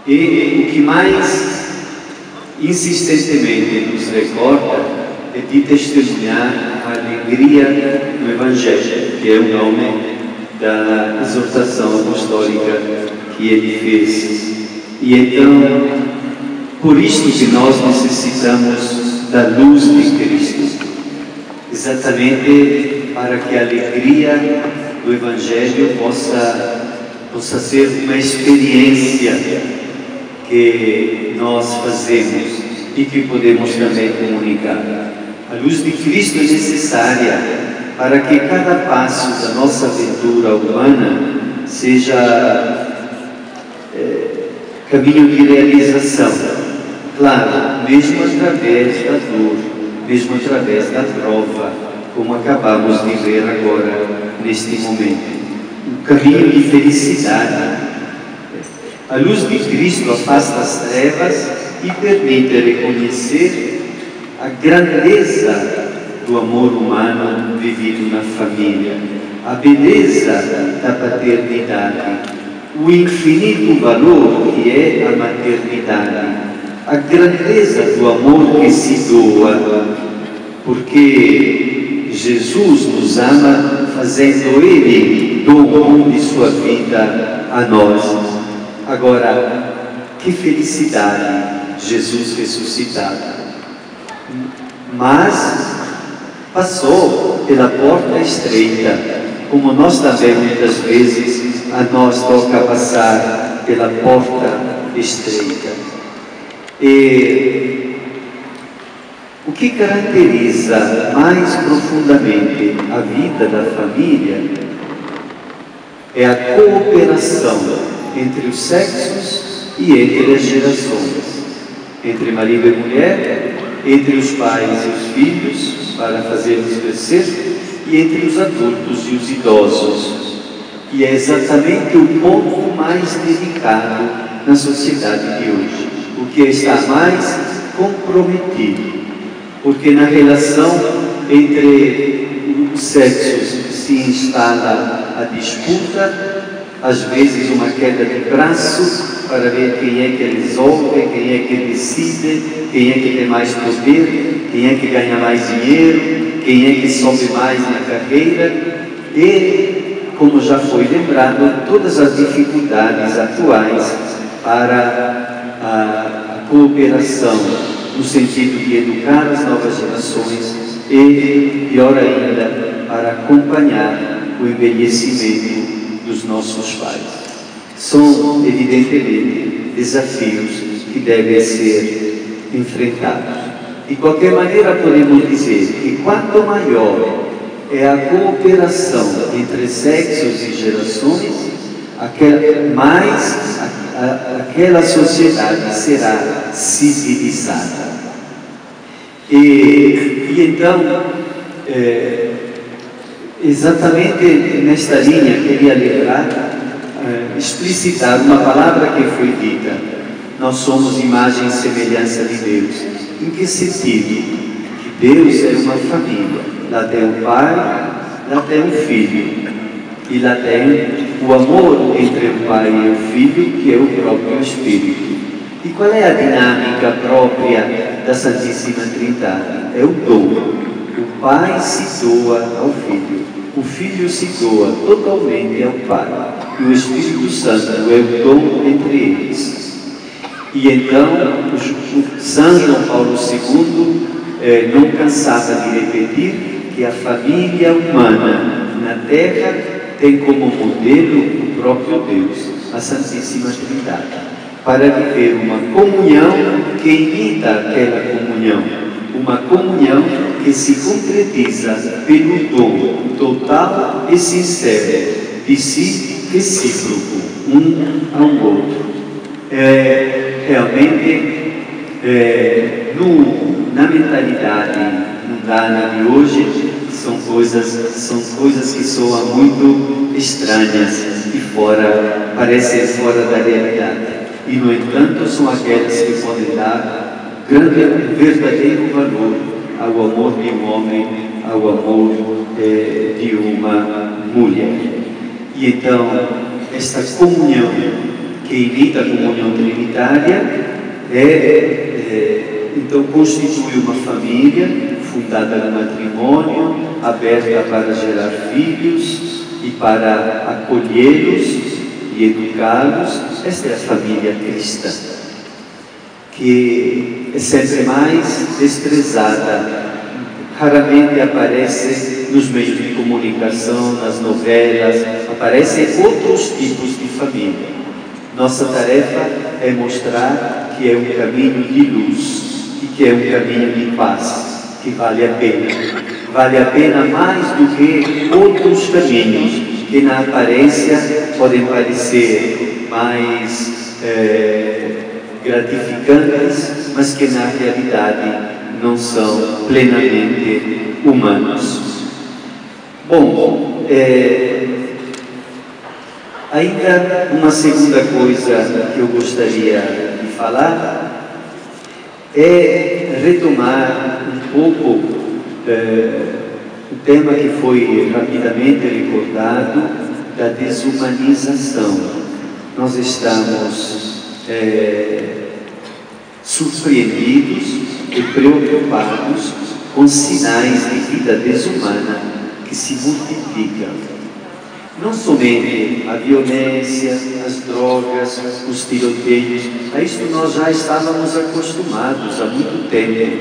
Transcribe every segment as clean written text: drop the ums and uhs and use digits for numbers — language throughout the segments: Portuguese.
E o que mais insistentemente nos recorda é de testemunhar a alegria do Evangelho, que é o nome da exortação apostólica que ele fez. E então, por isto que nós necessitamos da luz de Cristo, exatamente para que a alegria do Evangelho possa ser uma experiência que nós fazemos e que podemos também comunicar. A luz de Cristo é necessária para que cada passo da nossa aventura humana seja caminho de realização. Claro, mesmo através da dor, mesmo através da prova, como acabamos de ver agora, neste momento. Um caminho de felicidade. A luz de Cristo afasta as trevas e permite reconhecer a grandeza do amor humano vivido na família, a beleza da paternidade, o infinito valor que é a maternidade, a grandeza do amor que se doa, porque Jesus nos ama fazendo Ele dom de sua vida a nós. Agora, que felicidade, Jesus ressuscitado. Mas passou pela porta estreita, como nós também muitas vezes a nós toca passar pela porta estreita. E o que caracteriza mais profundamente a vida da família é a cooperação entre os sexos e entre as gerações, entre marido e mulher, entre os pais e os filhos, para fazê-los crescer, e entre os adultos e os idosos. E é exatamente o ponto mais delicado na sociedade de hoje, o que está mais comprometido, porque na relação entre os sexos se instala a disputa, às vezes uma queda de braço para ver quem é que resolve, quem é que decide, quem é que tem mais poder, quem é que ganha mais dinheiro, quem é que sobe mais na carreira. E, como já foi lembrado, todas as dificuldades atuais para a cooperação, no sentido de educar as novas gerações e, pior ainda, para acompanhar o envelhecimento dos nossos pais. São, evidentemente, desafios que devem ser enfrentados. De qualquer maneira, podemos dizer que quanto maior é a cooperação entre sexos e gerações, mais aquela sociedade será civilizada. E então, exatamente nesta linha, queria lembrar, explicitar uma palavra que foi dita: nós somos imagem e semelhança de Deus. Em que sentido? Que Deus é uma família. Lá tem o pai, lá tem o filho, e lá tem o amor entre o pai e o filho, que é o próprio Espírito. E qual é a dinâmica própria da Santíssima Trindade? É o dom. O pai se doa ao filho, o filho se doa totalmente ao pai, e o Espírito Santo é o dom entre eles. E então, São João Paulo II não cansava de repetir que a família humana na Terra tem como modelo o próprio Deus, a Santíssima Trindade, para viver uma comunhão que imita aquela comunhão, uma comunhão que se concretiza pelo dom total e sincero de si recíproco, um ao outro. Realmente, na mentalidade mundana de hoje, são coisas que soam muito estranhas. parecem fora da realidade. E, no entanto, são aquelas que podem dar verdadeiro valor ao amor de um homem, ao amor de uma mulher. E então, esta comunhão, que imita a comunhão trinitária, então constitui uma família fundada no matrimônio, aberta para gerar filhos e para acolhê-los e educá-los. Esta é a família cristã, que é sempre mais desprezada, raramente aparece nos meios de comunicação, nas novelas, aparecem outros tipos de família. Nossa tarefa é mostrar que é um caminho de luz e que é um caminho de paz, que vale a pena mais do que outros caminhos que na aparência podem parecer mais gratificantes, mas que na realidade não são plenamente humanos. Bom, ainda uma segunda coisa que eu gostaria de falar é retomar um pouco o tema que foi rapidamente recordado da desumanização. Nós estamos surpreendidos e preocupados com sinais de vida desumana que se multiplicam. Não somente a violência, as drogas, os tiroteios, a isso nós já estávamos acostumados há muito tempo,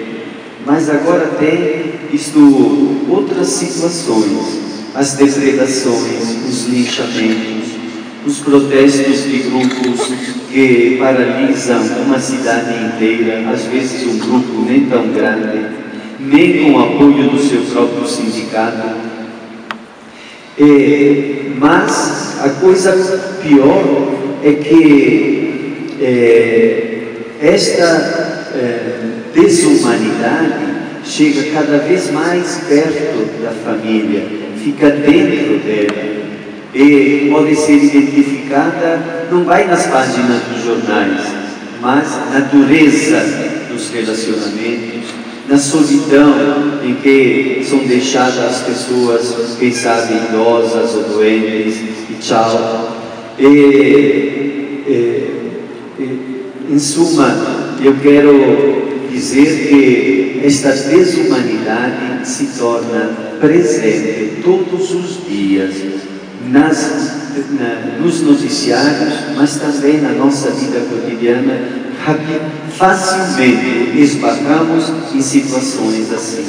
mas agora tem outras situações, as depredações, os linchamentos, os protestos de grupos que paralisam uma cidade inteira, às vezes um grupo nem tão grande, nem com o apoio do seu próprio sindicato. Mas a coisa pior é que esta desumanidade chega cada vez mais perto da família, fica dentro dela e pode ser identificada, não vai nas páginas dos jornais, mas na dureza dos relacionamentos, na solidão em que são deixadas as pessoas, quem sabe idosas ou doentes, e tchau. Em suma, eu quero dizer que esta desumanidade se torna presente todos os dias nos noticiários, mas também na nossa vida cotidiana. Facilmente esbarramos em situações assim.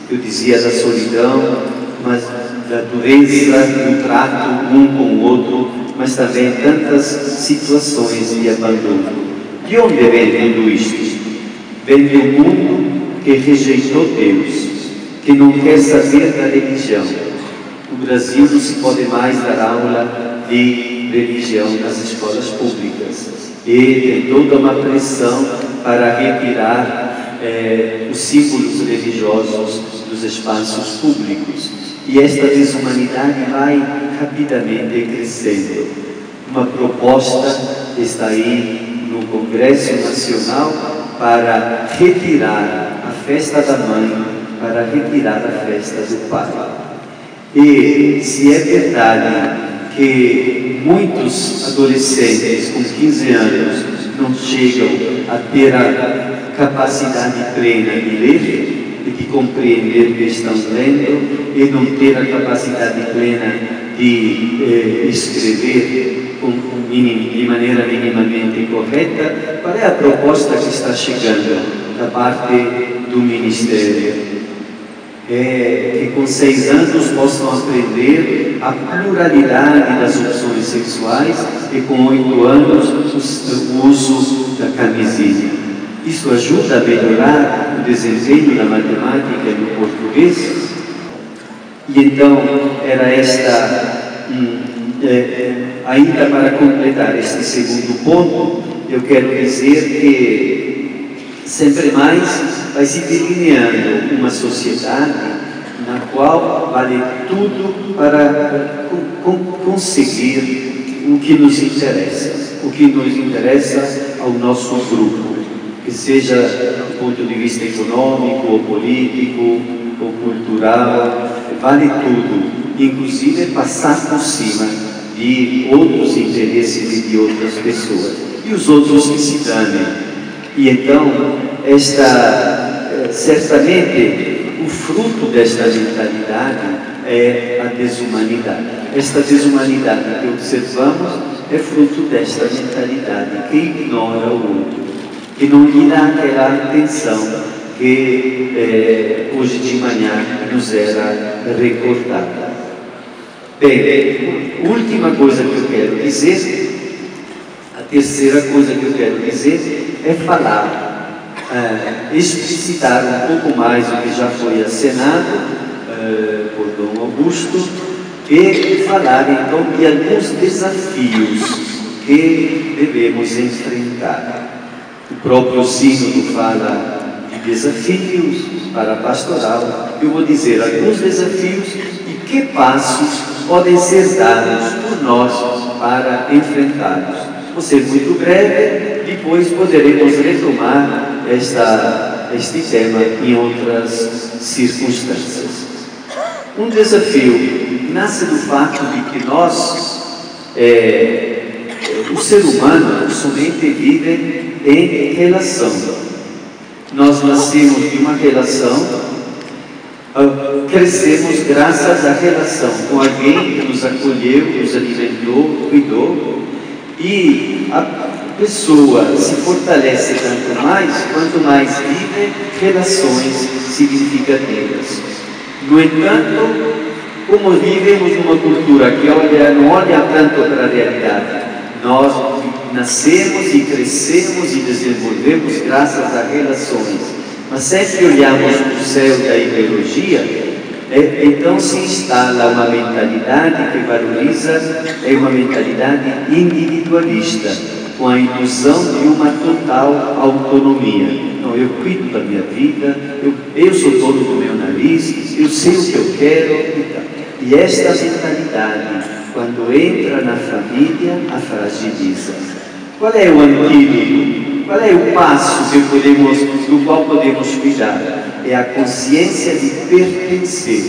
Eu dizia da solidão, mas da dureza do trato um com o outro, mas também tantas situações de abandono. De onde vem tudo isto? Vem do mundo que rejeitou Deus, que não quer saber da religião. No Brasil não se pode mais dar aula de religião nas escolas públicas. E tem toda uma pressão para retirar os símbolos religiosos dos espaços públicos. E esta desumanidade vai rapidamente crescendo. Uma proposta está aí no Congresso Nacional para retirar a festa da mãe, para retirar a festa do pai. E se é verdade que muitos adolescentes com 15 anos não chegam a ter a capacidade plena de ler, de compreender o que estão lendo, e não ter a capacidade plena de escrever de maneira minimamente correta, qual é a proposta que está chegando da parte do Ministério? Que com 6 anos possam aprender a pluralidade das opções sexuais e com 8 anos o uso da camisinha. Isso ajuda a melhorar o desempenho da matemática e do português? E então era esta, ainda para completar este segundo ponto, eu quero dizer que sempre mais vai se delineando uma sociedade na qual vale tudo para conseguir o que nos interessa ao nosso grupo, que seja do ponto de vista econômico, ou político, ou cultural, vale tudo, inclusive passar por cima de outros interesses e de outras pessoas, e os outros que se danem. E então, certamente, o fruto desta mentalidade é a desumanidade. Esta desumanidade que observamos é fruto desta mentalidade que ignora o outro, que não lhe dá aquela atenção que hoje de manhã nos era recordada. Bem, última coisa que eu quero dizer, a terceira coisa que eu quero dizer é falar, explicitar um pouco mais o que já foi acenado por Dom Augusto, e falar então de alguns desafios que devemos enfrentar. O próprio Sínodo fala de desafios para a pastoral. Eu vou dizer alguns desafios e que passos podem ser dados por nós para enfrentá-los. Vou ser muito breve, depois poderemos retomar este tema em outras circunstâncias. Um desafio nasce do fato de que nós, o ser humano, somente vive em relação. Nós nascemos de uma relação, crescemos graças à relação com alguém que nos acolheu, nos alimentou, cuidou, e a pessoa se fortalece tanto mais quanto mais vive relações significativas. No entanto, como vivemos numa cultura que não olha tanto para a realidade, nós nascemos e crescemos e desenvolvemos graças a relações, mas sempre olhamos para o céu da ideologia, então se instala uma mentalidade que valoriza, uma mentalidade individualista, com a ilusão de uma total autonomia. Não, eu cuido da minha vida, eu sou dono do meu nariz, eu sei o que eu quero e tal. E esta mentalidade, quando entra na família, a fragiliza. Qual é o antídoto? Qual é o passo do qual podemos cuidar? É a consciência de pertencer.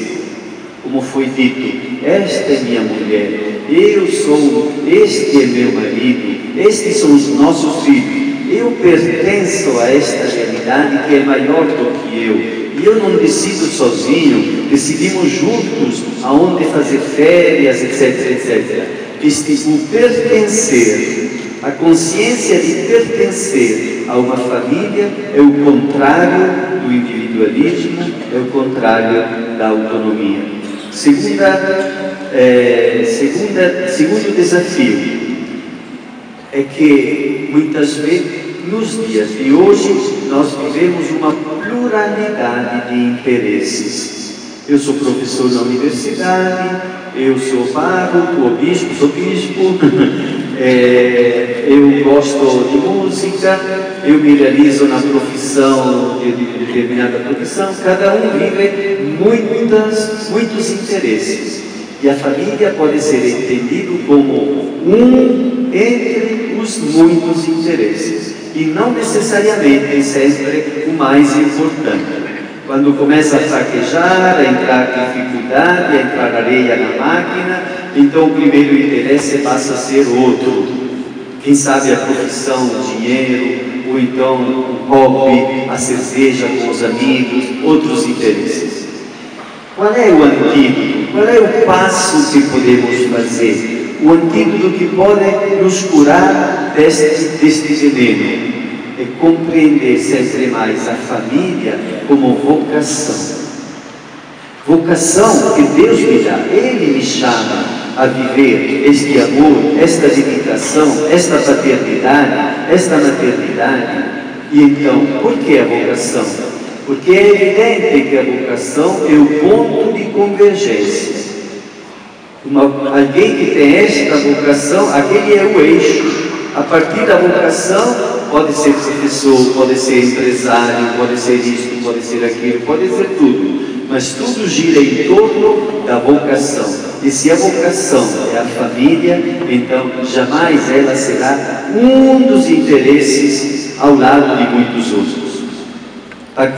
Como foi dito, esta é minha mulher, este é meu marido, estes são os nossos filhos. Eu pertenço a esta realidade que é maior do que eu. E eu não decido sozinho, decidimos juntos aonde fazer férias, etc. O pertencer, a consciência de pertencer a uma família é o contrário do individualismo, é o contrário da autonomia. Segundo desafio é que muitas vezes, nos dias de hoje, nós vivemos uma pluralidade de interesses. Eu sou professor na universidade, eu sou pároco, sou bispo, eu gosto de música, eu me realizo na profissão, de determinada profissão. Cada um vive muitos interesses. E a família pode ser entendido como um entre os muitos interesses, e não necessariamente sempre o mais importante. Quando começa a fraquejar, a entrar dificuldade, a entrar areia na máquina, então o primeiro interesse passa a ser outro. Quem sabe a profissão, o dinheiro, ou então o hobby, a cerveja com os amigos, outros interesses. Qual é o antídoto? Qual é o passo que podemos fazer? O antídoto que pode nos curar deste veneno é compreender sempre mais a família como vocação. Vocação que Deus me dá. Ele me chama a viver este amor, esta dedicação, esta paternidade, esta maternidade. E então, por que a vocação? Porque é evidente que a vocação é o ponto de convergência. Alguém que tem esta vocação, aquele é o eixo. A partir da vocação, pode ser professor, pode ser empresário, pode ser isto, pode ser aquilo, pode ser tudo. mas tudo gira em torno da vocação. E se a vocação é a família, então jamais ela será um dos interesses ao lado de muitos outros.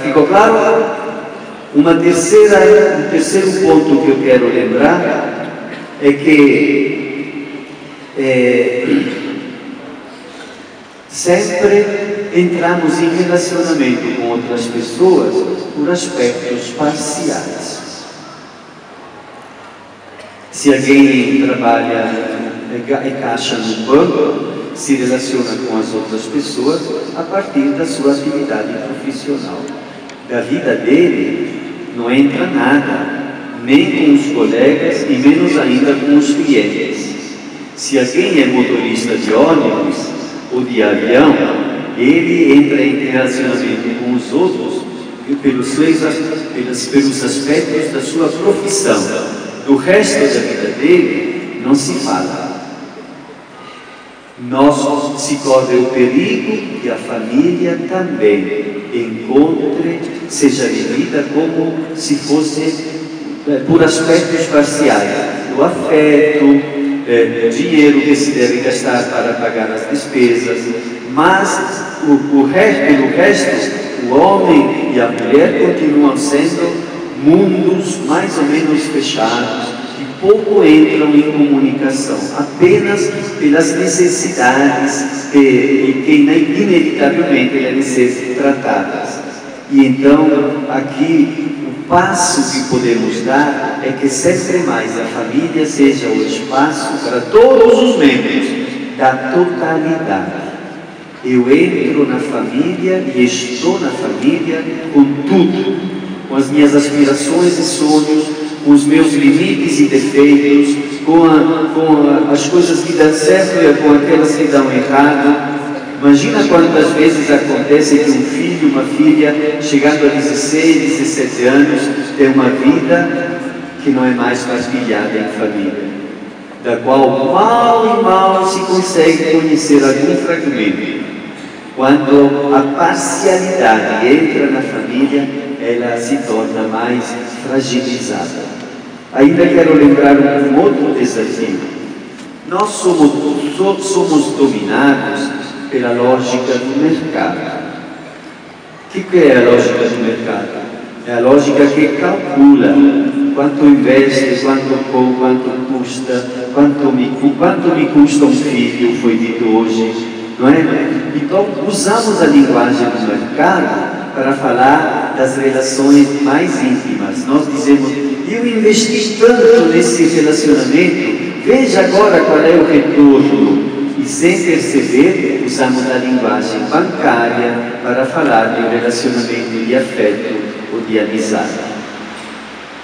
Ficou claro? Um terceiro ponto que eu quero lembrar é que sempre entramos em relacionamento com outras pessoas por aspectos parciais. Se alguém trabalha, é caixa no banco, se relaciona com as outras pessoas a partir da sua atividade profissional. Da vida dele não entra nada, nem com os colegas e menos ainda com os clientes. Se alguém é motorista de ônibus ou de avião, ele entra em relacionamento com os outros pelos aspectos da sua profissão. Do resto da vida dele não se fala. Se corre o perigo que a família também encontre, seja vivida como se fosse por aspectos parciais, do afeto, do dinheiro que se deve gastar para pagar as despesas, mas pelo resto, o homem e a mulher continuam sendo mundos mais ou menos fechados, que pouco entram em comunicação, apenas pelas necessidades que inevitavelmente devem ser tratadas. E então, aqui, o passo que podemos dar é que sempre mais a família seja o espaço para todos os membros da totalidade. Eu entro na família e estou na família com tudo, com as minhas aspirações e sonhos, com os meus limites e defeitos, com as coisas que dão certo e com aquelas que dão errado. Imagina quantas vezes acontece que um filho, uma filha, chegando a 16, 17 anos, tem uma vida que não é mais partilhada em família, da qual mal e mal se consegue conhecer algum fragmento. Quando a parcialidade entra na família, ela se torna mais fragilizada. Ainda quero lembrar um outro desafio. Nós somos dominados pela lógica do mercado. O que é a lógica do mercado? É a lógica que calcula quanto investe, quanto custa, quanto me custa um filho, foi dito hoje. Não é? Então, usamos a linguagem do mercado para falar das relações mais íntimas. Nós dizemos, eu investi tanto nesse relacionamento, veja agora qual é o retorno. E sem perceber, usamos a linguagem bancária para falar de um relacionamento de afeto ou de amizade.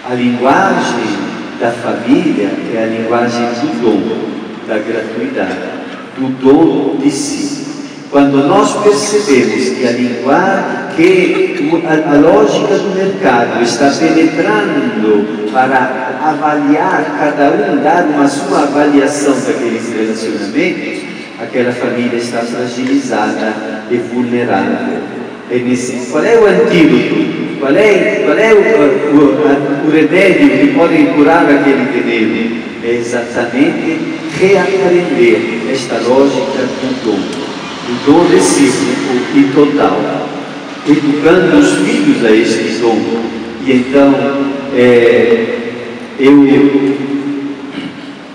A linguagem da família é a linguagem do dom, da gratuidade, do dom de si. Quando nós percebemos que a lógica do mercado está penetrando para avaliar, cada um dar uma sua avaliação daqueles relacionamentos, aquela família está fragilizada e vulnerável. Qual é o antídoto? Qual é o remédio que pode curar aquele veneno? É exatamente reaprender esta lógica do dom recíproco e total, educando os filhos a este dom. E então, eu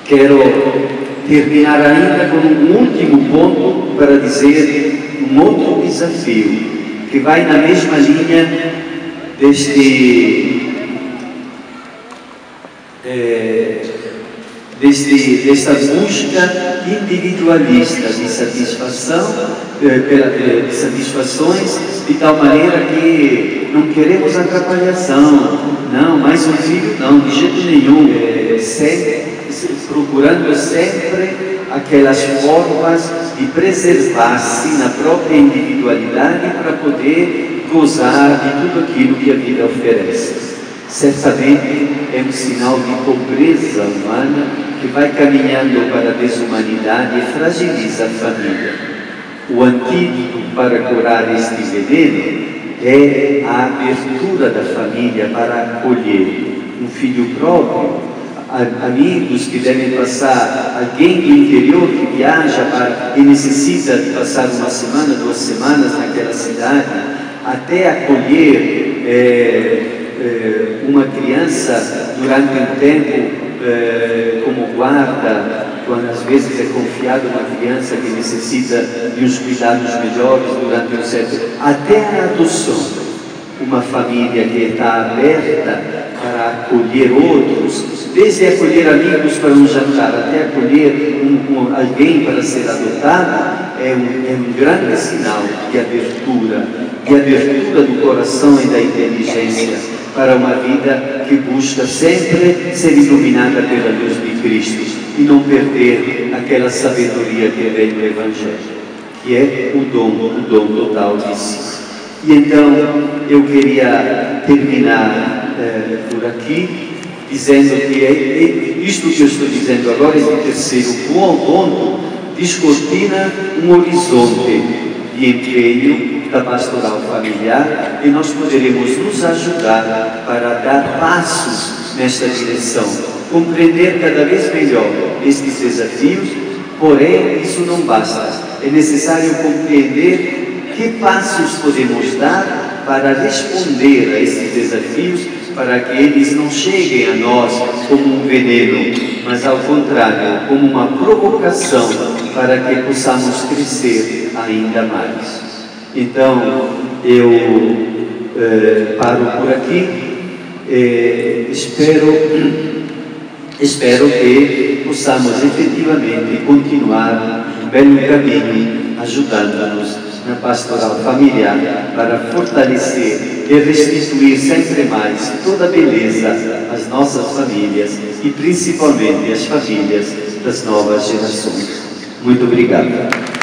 quero terminar ainda com um último ponto para dizer um outro desafio, que vai na mesma linha desta busca individualista de satisfação, de satisfações, de tal maneira que não queremos atrapalhação, não, mais um filho não, de jeito nenhum, procurando sempre aquelas formas de preservar-se na própria individualidade para poder gozar de tudo aquilo que a vida oferece. Certamente é um sinal de pobreza humana que vai caminhando para a desumanidade e fragiliza a família. O antídoto para curar este veneno é a abertura da família para acolher um filho próprio, amigos que devem passar, alguém do interior que viaja e necessita de passar uma semana, 2 semanas naquela cidade, até acolher uma criança durante um tempo como guarda, quando às vezes é confiado uma criança que necessita de uns cuidados melhores durante um certo... Até a adoção. Uma família que está aberta para acolher outros, desde acolher amigos para um jantar, até acolher alguém para ser adotado, é um grande sinal de abertura do coração e da inteligência para uma vida que busca sempre ser iluminada pela luz de Cristo e não perder aquela sabedoria que vem do Evangelho, que é o dom total de si. E então eu queria terminar por aqui, dizendo que isto que eu estou dizendo agora, esse terceiro ponto, descortina um horizonte de empenho da pastoral familiar, e nós poderemos nos ajudar para dar passos nesta direção, compreender cada vez melhor estes desafios. Porém, isso não basta, é necessário compreender que passos podemos dar para responder a esses desafios, para que eles não cheguem a nós como um veneno, mas ao contrário, como uma provocação para que possamos crescer ainda mais. Então, eu paro por aqui, espero que possamos efetivamente continuar um belo caminho, ajudando-nos na pastoral familiar para fortalecer e restituir sempre mais toda a beleza às nossas famílias e principalmente às famílias das novas gerações. Muito obrigado.